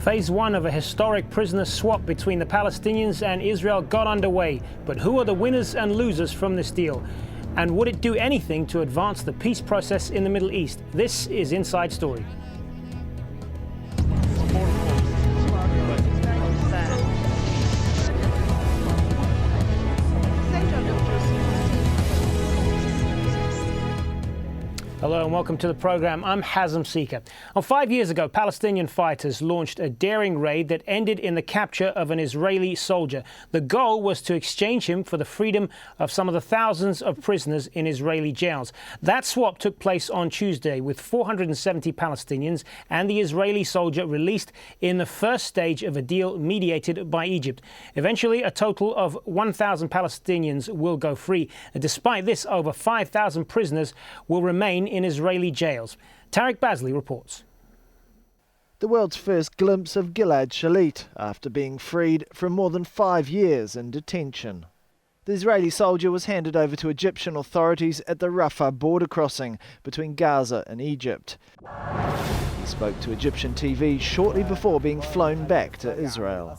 Phase 1 of a historic prisoner swap between the Palestinians and Israel got underway. But who are the winners and losers from this deal? And would it do anything to advance the peace process in the Middle East? This is Inside Story. Hello and welcome to the program. I'm Hazem Sika. 5 years ago, Palestinian fighters launched a daring raid that ended in the capture of an Israeli soldier. The goal was to exchange him for the freedom of some of the thousands of prisoners in Israeli jails. That swap took place on Tuesday with 470 Palestinians and the Israeli soldier released in the first stage of a deal mediated by Egypt. Eventually, a total of 1,000 Palestinians will go free. Despite this, over 5,000 prisoners will remain in Israeli jails. Tarek Bazley reports. The world's first glimpse of Gilad Shalit after being freed from more than 5 years in detention. The Israeli soldier was handed over to Egyptian authorities at the Rafah border crossing between Gaza and Egypt. He spoke to Egyptian TV shortly before being flown back to Israel.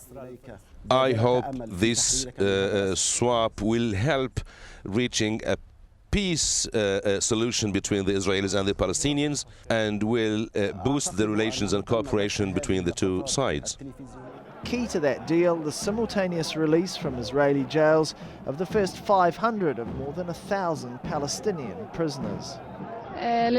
I hope this swap will help reaching a peace solution between the Israelis and the Palestinians and will boost the relations and cooperation between the two sides. Key to that deal, the simultaneous release from Israeli jails of the first 500 of more than 1,000 Palestinian prisoners. To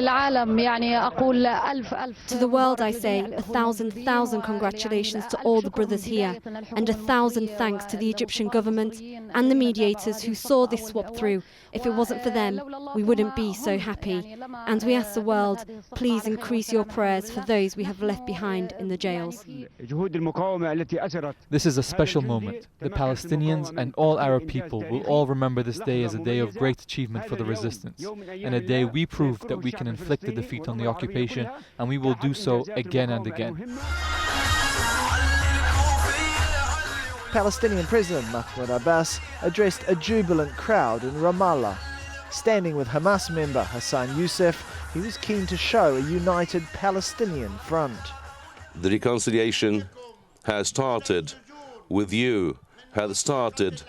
the world I say, 1,000 congratulations to all the brothers here, and 1,000 thanks to the Egyptian government and the mediators who saw this swap through. If it wasn't for them, we wouldn't be so happy. And we ask the world, please increase your prayers for those we have left behind in the jails. This is a special moment. The Palestinians and all Arab people will all remember this day as a day of great achievement for the resistance, and a day we proved that we can inflict a defeat on the occupation, and we will do so again and again. Palestinian President Mahmoud Abbas addressed a jubilant crowd in Ramallah. Standing with Hamas member Hassan Youssef, he was keen to show a united Palestinian front. The reconciliation has started with you, has started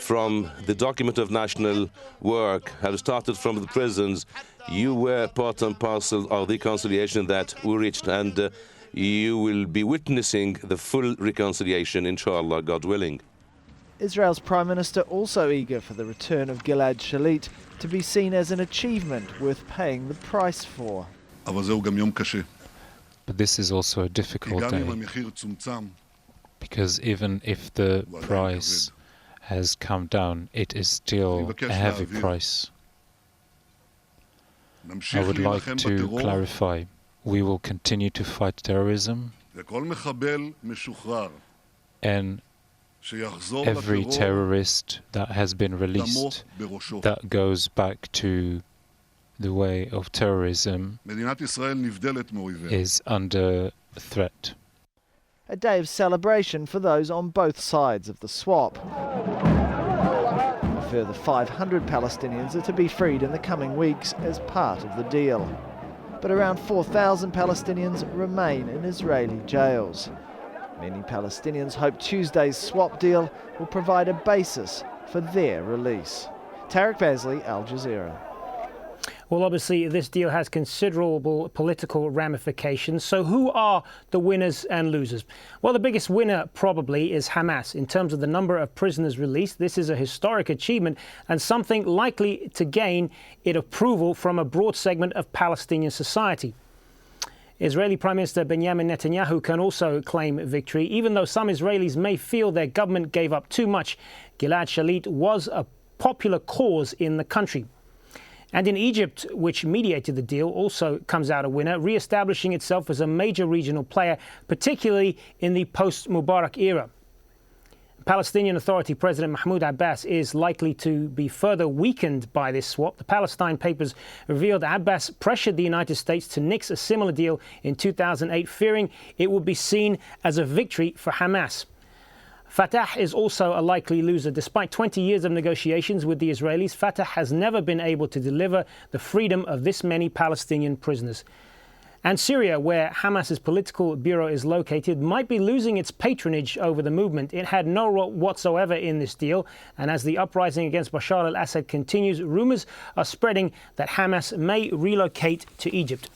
from the document of national work, has started from the prisons. You were part and parcel of the reconciliation that we reached, and you will be witnessing the full reconciliation, inshallah, God willing. Israel's Prime Minister also eager for the return of Gilad Shalit to be seen as an achievement worth paying the price for. But this is also a difficult day, because even if the price has come down, it is still a heavy price. I would like to clarify, we will continue to fight terrorism, and every terrorist that has been released that goes back to the way of terrorism is under threat. A day of celebration for those on both sides of the swap. A further 500 Palestinians are to be freed in the coming weeks as part of the deal. But around 4,000 Palestinians remain in Israeli jails. Many Palestinians hope Tuesday's swap deal will provide a basis for their release. Tarek Bazley, Al Jazeera. Well, obviously, this deal has considerable political ramifications. So who are the winners and losers? Well, the biggest winner probably is Hamas. In terms of the number of prisoners released, this is a historic achievement and something likely to gain it approval from a broad segment of Palestinian society. Israeli Prime Minister Benjamin Netanyahu can also claim victory. Even though some Israelis may feel their government gave up too much, Gilad Shalit was a popular cause in the country. And in Egypt, which mediated the deal, also comes out a winner, re-establishing itself as a major regional player, particularly in the post-Mubarak era. Palestinian Authority President Mahmoud Abbas is likely to be further weakened by this swap. The Palestine papers revealed Abbas pressured the United States to nix a similar deal in 2008, fearing it would be seen as a victory for Hamas. Fatah is also a likely loser. Despite 20 years of negotiations with the Israelis, Fatah has never been able to deliver the freedom of this many Palestinian prisoners. And Syria, where Hamas's political bureau is located, might be losing its patronage over the movement. It had no role whatsoever in this deal. And as the uprising against Bashar al-Assad continues, rumours are spreading that Hamas may relocate to Egypt.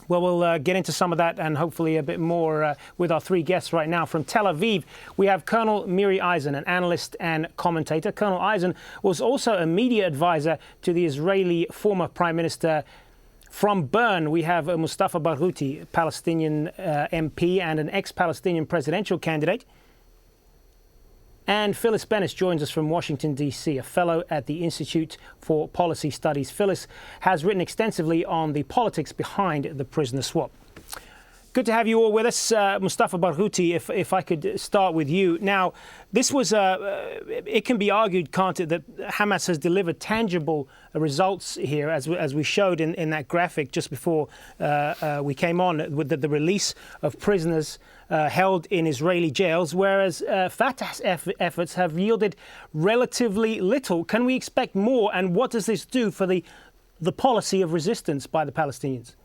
Well, we'll get into some of that and hopefully a bit more with our three guests right now. From Tel Aviv, we have Colonel Miri Eisen, an analyst and commentator. Colonel Eisen was also a media advisor to the Israeli former Prime Minister. From Bern, we have Mustafa Barghouti, Palestinian MP and an ex-Palestinian presidential candidate. And Phyllis Bennis joins us from Washington, D.C., a fellow at the Institute for Policy Studies. Phyllis has written extensively on the politics behind the prisoner swap. Good to have you all with us. Mustafa Barghouti, if I could start with you. Now, this was, it can be argued, can't it, that Hamas has delivered tangible results here, as we showed in that graphic just before we came on, with the release of prisoners held in Israeli jails, whereas Fatah's efforts have yielded relatively little. Can we expect more, and what does this do for the policy of resistance by the Palestinians?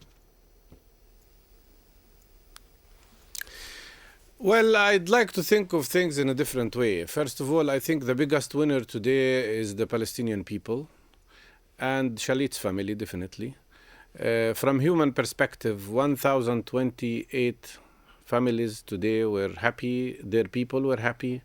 Well, I'd like to think of things in a different way. First of all, I think the biggest winner today is the Palestinian people and Shalit's family, definitely. From human perspective, 1,028 families today were happy, their people were happy.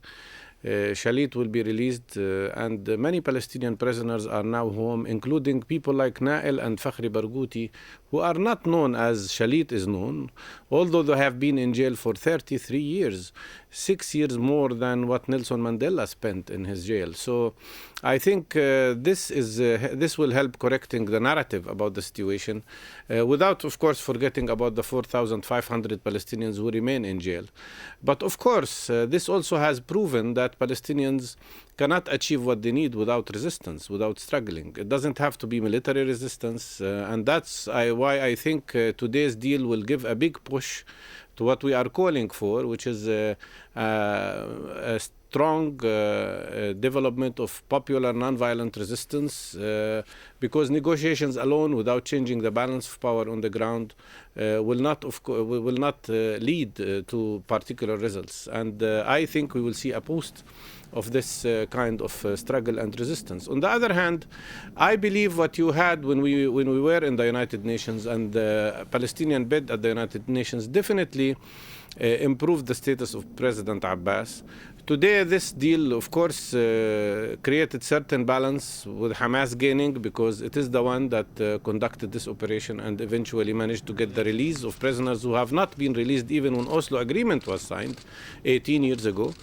Shalit will be released, and many Palestinian prisoners are now home, including people like Nael and Fakhri Barghouti, who are not known as Shalit is known, although they have been in jail for 33 years, 6 years more than what Nelson Mandela spent in his jail. So I think this will help correcting the narrative about the situation, without, of course, forgetting about the 4,500 Palestinians who remain in jail. But of course, this also has proven that Palestinians cannot achieve what they need without resistance, without struggling. It doesn't have to be military resistance, and that's why I think today's deal will give a big push to what we are calling for, which is a strong development of popular nonviolent resistance, because negotiations alone, without changing the balance of power on the ground, will not lead to particular results. And I think we will see a boost of this kind of struggle and resistance. On the other hand, I believe what you had when we were in the United Nations, and the Palestinian bid at the United Nations definitely improved the status of President Abbas. Today, this deal, of course, created certain balance with Hamas gaining, because it is the one that conducted this operation and eventually managed to get the release of prisoners who have not been released even when Oslo Agreement was signed 18 years ago.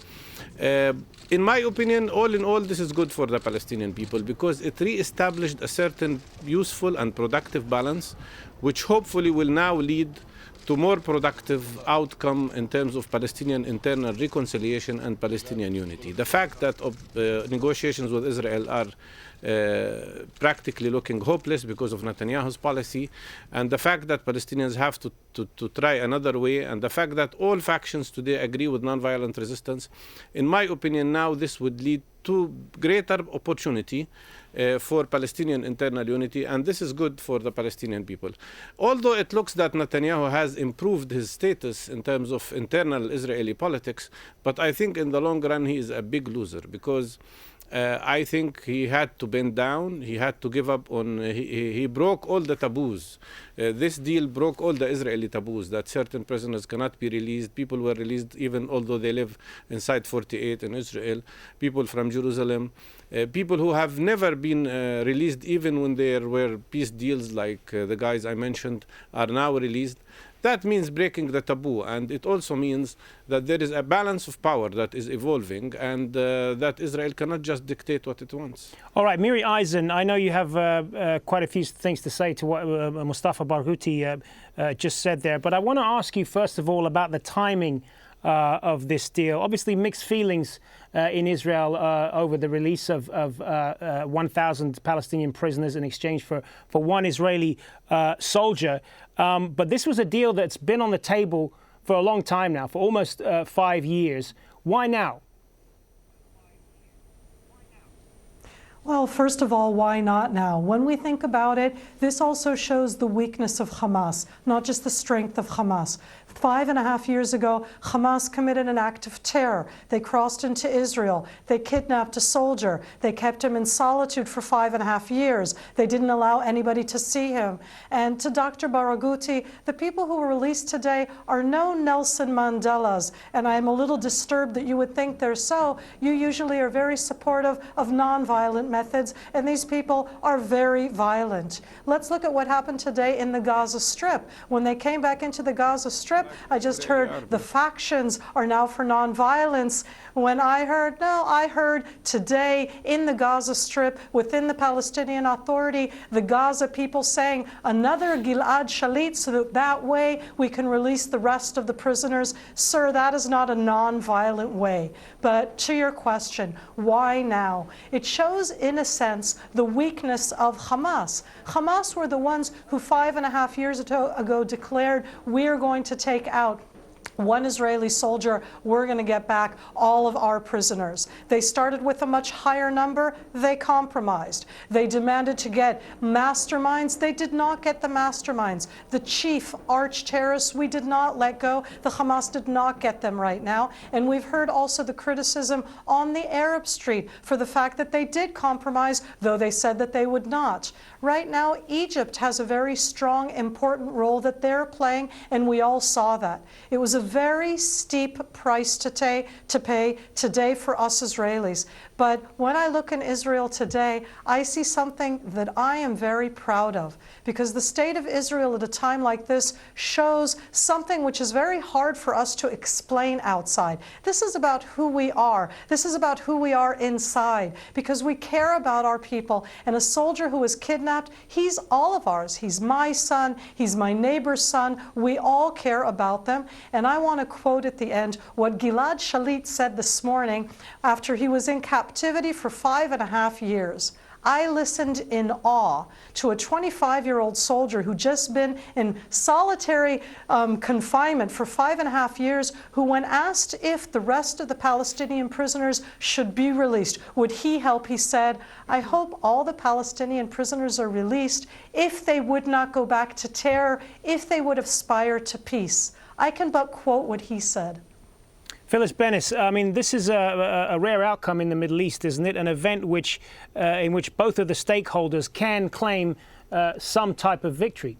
In my opinion, all in all, this is good for the Palestinian people, because it re-established a certain useful and productive balance, which hopefully will now lead to more productive outcome in terms of Palestinian internal reconciliation and Palestinian unity. The fact that negotiations with Israel are practically looking hopeless because of Netanyahu's policy, and the fact that Palestinians have to try another way, and the fact that all factions today agree with nonviolent resistance, in my opinion now this would lead to greater opportunity for Palestinian internal unity, and this is good for the Palestinian people. Although it looks that Netanyahu has improved his status in terms of internal Israeli politics, but I think in the long run he is a big loser, because I think he had to bend down, he had to give up on, he broke all the taboos. This deal broke all the Israeli taboos, that certain prisoners cannot be released. People were released even although they live inside 48 in Israel. People from Jerusalem, people who have never been released even when there were peace deals like the guys I mentioned are now released. That means breaking the taboo, and it also means that there is a balance of power that is evolving, and that Israel cannot just dictate what it wants. All right, Miri Eisen, I know you have quite a few things to say to what Mustafa Barghouti just said there, but I want to ask you first of all about the timing of this deal. Obviously mixed feelings in Israel over the release of 1,000 Palestinian prisoners in exchange for one Israeli soldier. But this was a deal that's been on the table for a long time now, for almost 5 years. Why now? Well, first of all, why not now? When we think about it, this also shows the weakness of Hamas, not just the strength of Hamas. 5.5 years ago, Hamas committed an act of terror. They crossed into Israel. They kidnapped a soldier. They kept him in solitude for 5.5 years. They didn't allow anybody to see him. And to Dr. Barghouti, the people who were released today are no Nelson Mandelas. And I'm a little disturbed that you would think they're so. You usually are very supportive of nonviolent methods, and these people are very violent. Let's look at what happened today in the Gaza Strip. When they came back into the Gaza Strip, I just heard the factions are now for nonviolence. When I heard today in the Gaza Strip, within the Palestinian Authority, the Gaza people saying another Gilad Shalit so that way we can release the rest of the prisoners. Sir, that is not a nonviolent way. But to your question, why now? It shows, in a sense, the weakness of Hamas. Hamas were the ones who 5.5 years ago declared, we are going to take out one Israeli soldier, we're going to get back all of our prisoners. They started with a much higher number. They compromised. They demanded to get masterminds. They did not get the masterminds. The chief arch-terrorists, we did not let go. The Hamas did not get them right now. And we've heard also the criticism on the Arab street for the fact that they did compromise, though they said that they would not. Right now, Egypt has a very strong, important role that they're playing, and we all saw that. It was a very steep price to pay today for us Israelis. But when I look in Israel today, I see something that I am very proud of, because the state of Israel at a time like this shows something which is very hard for us to explain outside. This is about who we are. This is about who we are inside, because we care about our people. And a soldier who is kidnapped, he's all of ours. He's my son. He's my neighbor's son. We all care about them. And I want to quote at the end what Gilad Shalit said this morning after he was in captivity for 5.5 years. I listened in awe to a 25-year-old soldier who just been in solitary confinement for 5.5 years, who when asked if the rest of the Palestinian prisoners should be released, would he help? He said, I hope all the Palestinian prisoners are released if they would not go back to terror, if they would aspire to peace. I can but quote what he said. Phyllis Bennis, I mean, this is a rare outcome in the Middle East, isn't it? An event which, in which both of the stakeholders can claim some type of victory.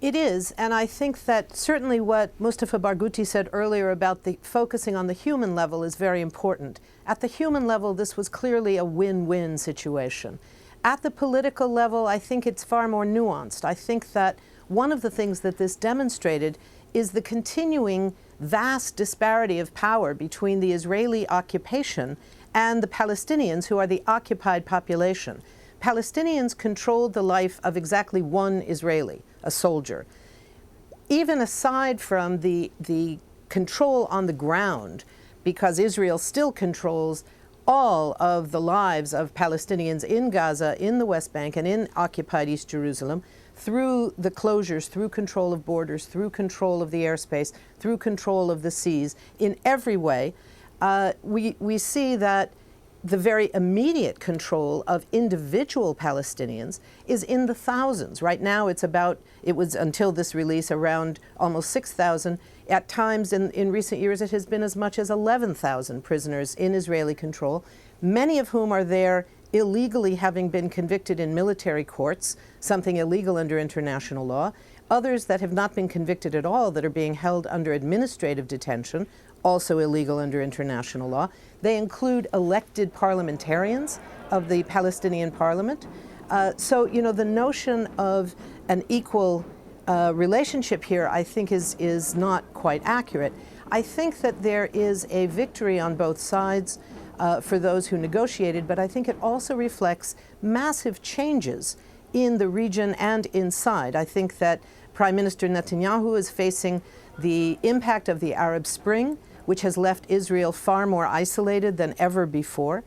It is, and I think that certainly what Mustafa Barghouti said earlier about the focusing on the human level is very important. At the human level, this was clearly a win-win situation. At the political level, I think it's far more nuanced. I think that one of the things that this demonstrated is the continuing vast disparity of power between the Israeli occupation and the Palestinians, who are the occupied population. Palestinians controlled the life of exactly one Israeli, a soldier. Even aside from the control on the ground, because Israel still controls all of the lives of Palestinians in Gaza, in the West Bank, and in occupied East Jerusalem, through the closures, through control of borders, through control of the airspace, through control of the seas, in every way, we see that the very immediate control of individual Palestinians is in the thousands. Right now it was until this release around almost 6,000. At times in recent years it has been as much as 11,000 prisoners in Israeli control, many of whom are there illegally, having been convicted in military courts, something illegal under international law. Others that have not been convicted at all, that are being held under administrative detention, also illegal under international law. They include elected parliamentarians of the Palestinian parliament. So, you know, the notion of an equal relationship here, I think, is not quite accurate. I think that there is a victory on both sides for those who negotiated, but I think it also reflects massive changes in the region and inside. I think that Prime Minister Netanyahu is facing the impact of the Arab Spring, which has left Israel far more isolated than ever before.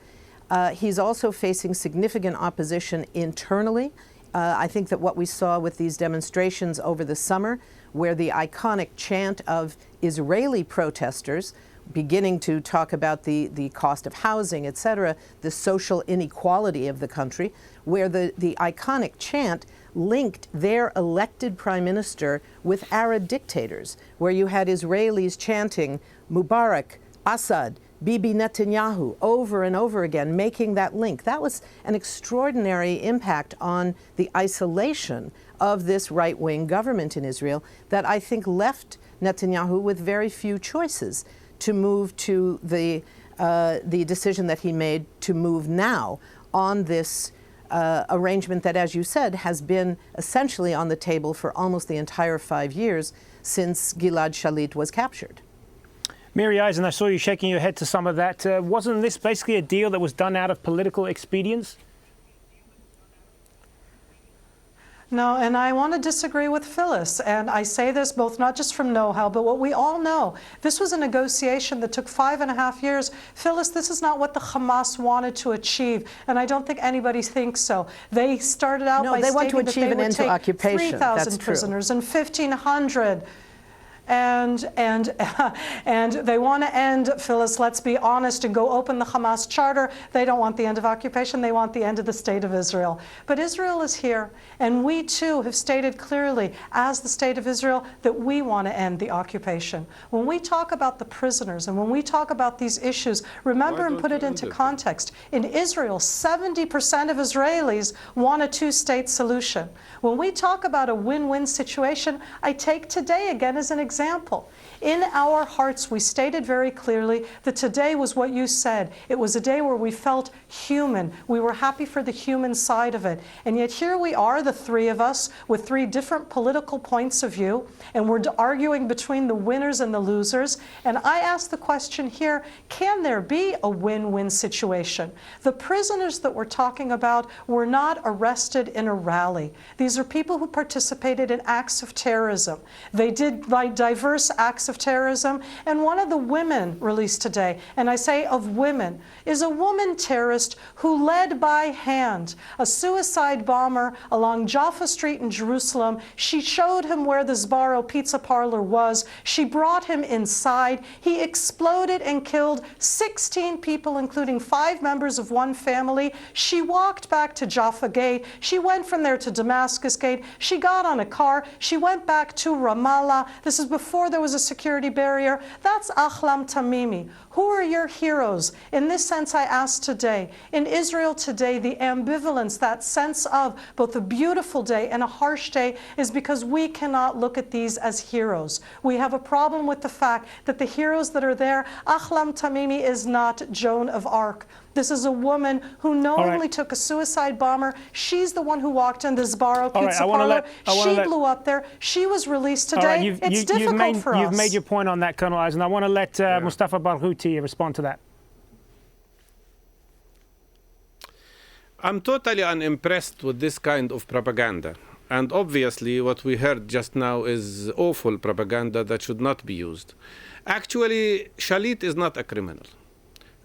He's also facing significant opposition internally. I think that what we saw with these demonstrations over the summer, where the iconic chant of Israeli protesters beginning to talk about the cost of housing, etc., the social inequality of the country, where the iconic chant linked their elected prime minister with Arab dictators, where you had Israelis chanting Mubarak, Assad, Bibi Netanyahu over and over again, making that link. That was an extraordinary impact on the isolation of this right-wing government in Israel that I think left Netanyahu with very few choices to move to the decision that he made to move now on this arrangement that, as you said, has been essentially on the table for almost the entire 5 years since Gilad Shalit was captured. Miri Eisen, I saw you shaking your head to some of that. Wasn't this basically a deal that was done out of political expedience? No, and I want to disagree with Phyllis, and I say this both not just from know-how, but what we all know. This was a negotiation that took 5.5 years. Phyllis, this is not what the Hamas wanted to achieve, and I don't think anybody thinks so. They started out by stating that they would take 3,000 prisoners and 1,500. And they want to end, Phyllis, let's be honest, and go open the Hamas charter. They don't want the end of occupation. They want the end of the state of Israel. But Israel is here, and we too have stated clearly as the state of Israel that we want to end the occupation. When we talk about the prisoners and when we talk about these issues, remember and put it into context. In Israel, 70% of Israelis want a two-state solution. When we talk about a win-win situation, I take today again as an example. In our hearts, we stated very clearly that today was what you said. It was a day where we felt human. We were happy for the human side of it. And yet here we are, the three of us, with three different political points of view, and we're arguing between the winners and the losers. And I ask the question here, can there be a win-win situation? The prisoners that we're talking about were not arrested in a rally. These are people who participated in acts of terrorism. They did diverse acts of terrorism, and one of the women released today, and I say of women, is a woman terrorist who led by hand a suicide bomber along Jaffa Street in Jerusalem. She showed him where the Sbarro pizza parlor was. She brought him inside. He exploded and killed 16 people, including 5 members of one family. She walked back to Jaffa Gate. She went from there to Damascus Gate. She got on a car. She went back to Ramallah. This is before there was a security barrier. That's Ahlam Tamimi. Who are your heroes? In this sense, I ask today, in Israel today, the ambivalence, that sense of both a beautiful day and a harsh day, is because we cannot look at these as heroes. We have a problem with the fact that the heroes that are there, Ahlam Tamimi is not Joan of Arc. This is a woman who knowingly took a suicide bomber. She's the one who walked in the Sbarro pizza parlor. She blew up there. She was released today. It's difficult for us. You've made your point on that, Colonel Eisen. I want to let Mustafa Barghouti respond to that. I'm totally unimpressed with this kind of propaganda. And obviously, what we heard just now is awful propaganda that should not be used. Actually, Shalit is not a criminal.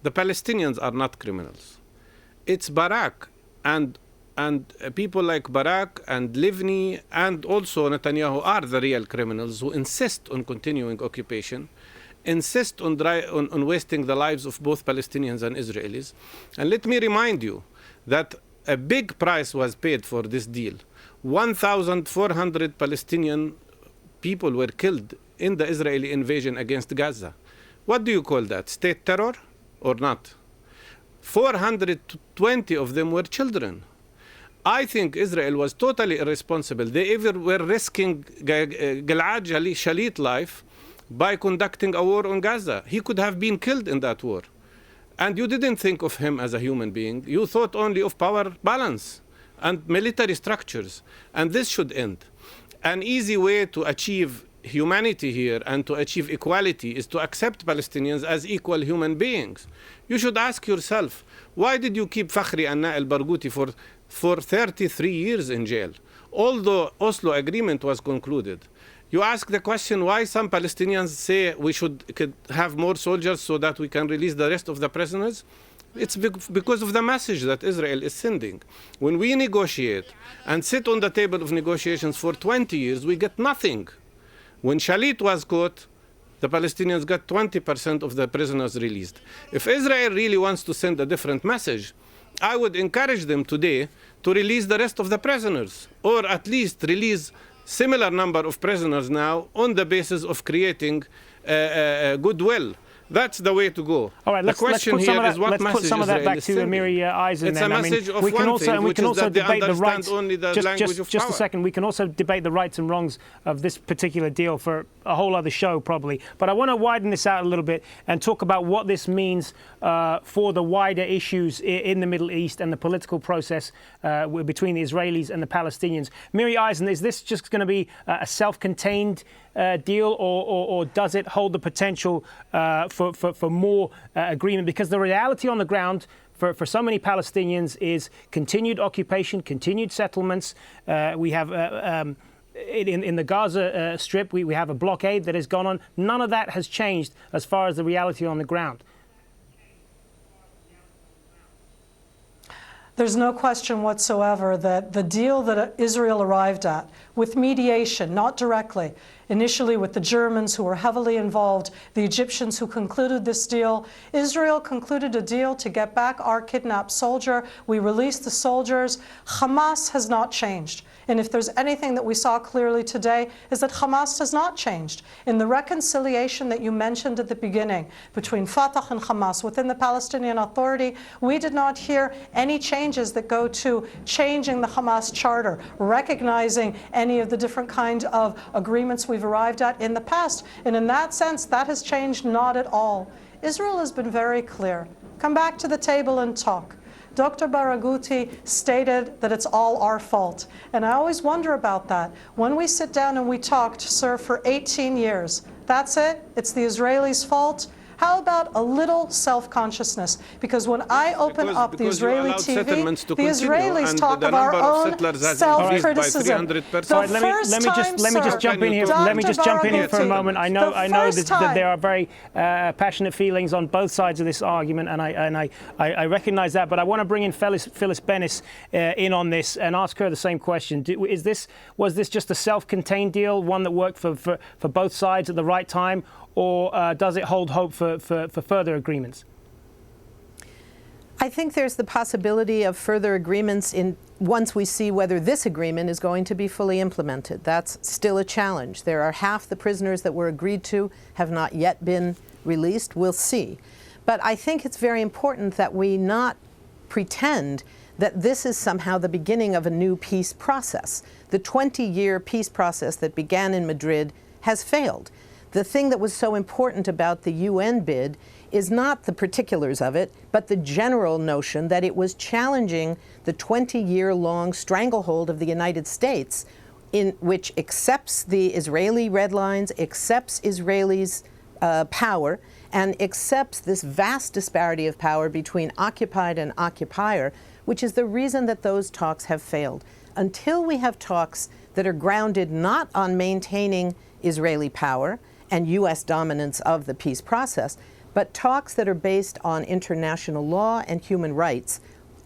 The Palestinians are not criminals. It's Barak and people like Barak and Livni and also Netanyahu are the real criminals who insist on continuing occupation, insist on wasting the lives of both Palestinians and Israelis. And let me remind you that a big price was paid for this deal. 1,400 Palestinian people were killed in the Israeli invasion against Gaza. What do you call that? State terror or not? 420 of them were children. I think Israel was totally irresponsible. They even were risking Gilad Shalit's life by conducting a war on Gaza. He could have been killed in that war. And you didn't think of him as a human being. You thought only of power balance and military structures. And this should end. An easy way to achieve humanity here and to achieve equality is to accept Palestinians as equal human beings. You should ask yourself, why did you keep Fakhri and Nael Barghouti for 33 years in jail? Although Oslo Agreement was concluded. You ask the question why some Palestinians say we could have more soldiers so that we can release the rest of the prisoners. It's because of the message that Israel is sending. When we negotiate and sit on the table of negotiations for 20 years, we get nothing. When Shalit was caught, The Palestinians got 20% of the prisoners released. If Israel really wants to send a different message, I would encourage them today to release the rest of the prisoners, or at least release similar number of prisoners now on the basis of creating goodwill. That's the way to go. All right, let's put some of that back to Miri Eisen. It's a message of one thing, which is that they understand only the language of power. Just a second, we can also debate the rights and wrongs of this particular deal for a whole other show, probably. But I want to widen this out a little bit and talk about what this means for the wider issues in the Middle East and the political process between the Israelis and the Palestinians. Miri Eisen, is this just going to be a self-contained deal, or does it hold the potential for more agreement? Because the reality on the ground for so many Palestinians is continued occupation, continued settlements. We have in the Gaza Strip, we have a blockade that has gone on. None of that has changed as far as the reality on the ground. There's no question whatsoever that the deal that Israel arrived at, with mediation, not directly, initially with the Germans who were heavily involved, the Egyptians who concluded this deal, Israel concluded a deal to get back our kidnapped soldier. We released the soldiers. Hamas has not changed. And if there's anything that we saw clearly today, is that Hamas has not changed. In the reconciliation that you mentioned at the beginning between Fatah and Hamas within the Palestinian Authority, we did not hear any changes that go to changing the Hamas charter, recognizing any of the different kinds of agreements we've arrived at in the past. And in that sense, that has changed not at all. Israel has been very clear. Come back to the table and talk. Dr. Barghouti stated that it's all our fault. And I always wonder about that. When we sit down and we talked, sir, for 18 years, that's it? It's the Israelis' fault? How about a little self-consciousness? Because when I open up the Israeli TV, the Israelis talk of our own self-criticism. Let me just jump in here. Let me just jump in here for a moment. I know that there are very passionate feelings on both sides of this argument, and I recognize that. But I want to bring in Phyllis Bennis in on this and ask her the same question. Was this just a self-contained deal, one that worked for both sides at the right time? Or does it hold hope for further agreements? I think there's the possibility of further agreements once we see whether this agreement is going to be fully implemented. That's still a challenge. There are half the prisoners that were agreed to have not yet been released. We'll see. But I think it's very important that we not pretend that this is somehow the beginning of a new peace process. The 20-year peace process that began in Madrid has failed. The thing that was so important about the UN bid is not the particulars of it, but the general notion that it was challenging the 20-year-long stranglehold of the United States, in which accepts the Israeli red lines, accepts Israelis' power, and accepts this vast disparity of power between occupied and occupier, which is the reason that those talks have failed. Until we have talks that are grounded not on maintaining Israeli power and U.S. dominance of the peace process, but talks that are based on international law and human rights,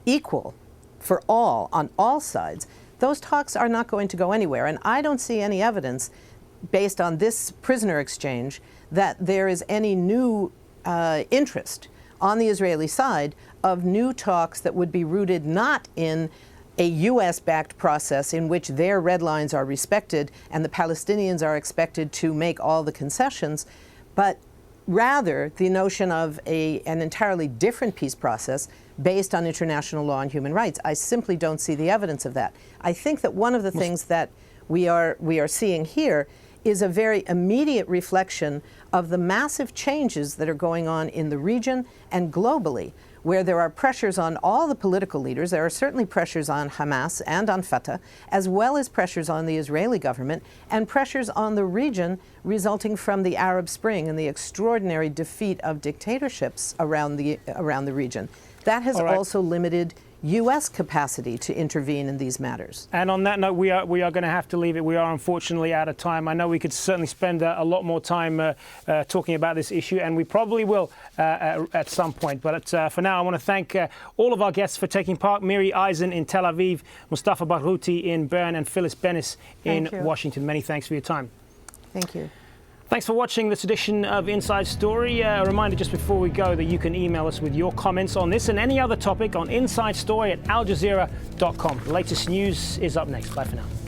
equal for all, on all sides, those talks are not going to go anywhere. And I don't see any evidence, based on this prisoner exchange, that there is any new interest on the Israeli side of new talks that would be rooted not in a U.S.-backed process in which their red lines are respected and the Palestinians are expected to make all the concessions, but rather the notion of an entirely different peace process based on international law and human rights. I simply don't see the evidence of that. I think that one of the things that we are seeing here is a very immediate reflection of the massive changes that are going on in the region and globally, where there are pressures on all the political leaders. There are certainly pressures on Hamas and on Fatah, as well as pressures on the Israeli government and pressures on the region resulting from the Arab Spring and the extraordinary defeat of dictatorships around the region. That has also limited U.S. capacity to intervene in these matters. And on that note, we are going to have to leave it. We are unfortunately out of time. I know we could certainly spend a lot more time talking about this issue, and we probably will at some point. But for now, I want to thank all of our guests for taking part. Miri Eisen in Tel Aviv, Mustafa Barghouti in Bern, and Phyllis Bennis in Washington. Many thanks for your time. Thank you. Thanks for watching this edition of Inside Story. A reminder just before we go that you can email us with your comments on this and any other topic on Inside Story at aljazeera.com. The latest news is up next. Bye for now.